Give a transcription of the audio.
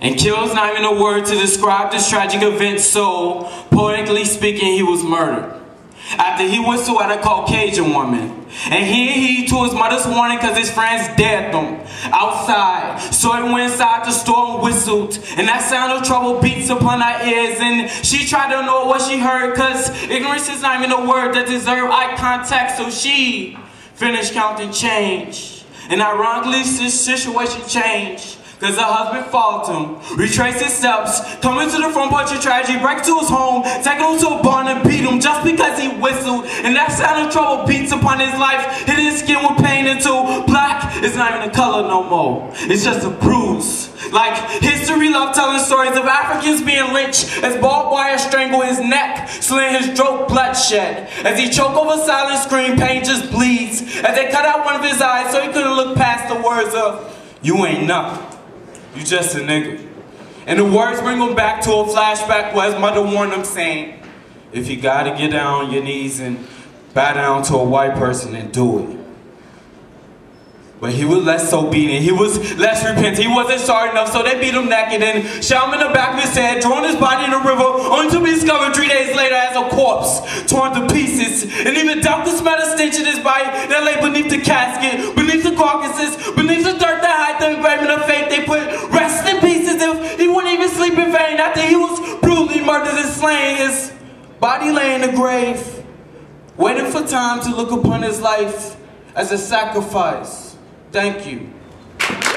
And kill's not even a word to describe this tragic event, so, poetically speaking, he was murdered. After he whistled at a Caucasian woman. And he to his mother's warning because his friends dared them outside. So he went inside the store and whistled. And that sound of trouble beats upon her ears. And she tried to know what she heard because ignorance is not even a word that deserves eye contact. So she finished counting change. And ironically, this situation changed. Because her husband followed him, retraced his steps, coming to the front porch of tragedy, break to his home, taking him to a barn and beat him just because he whistled. And that sound of trouble beats upon his life, hitting his skin with pain until black is not even a color no more. It's just a bruise. Like history loved telling stories of Africans being lynched as barbed wire strangled his neck, slit his throat bloodshed. As he choked over silent scream, pain just bleeds. As they cut out one of his eyes so he couldn't look past the words of, "You ain't nothing. You just a nigga." And the words bring him back to a flashback where his mother warned him saying, if you gotta get down on your knees and bow down to a white person, then do it. But he was less obedient, he was less repentant, he wasn't sorry enough, so they beat him naked and shot him in the back of his head, throwing his body in the river, only to be discovered 3 days later as a corpse, torn to pieces. And even Dr. smelled a stench in his body that lay beneath the casket, beneath the carcasses, beneath the dirt that hide the engraving of fate. They put rest in pieces if he wouldn't even sleep in vain. After he was brutally murdered and slain, his body lay in the grave, waiting for time to look upon his life as a sacrifice. Thank you.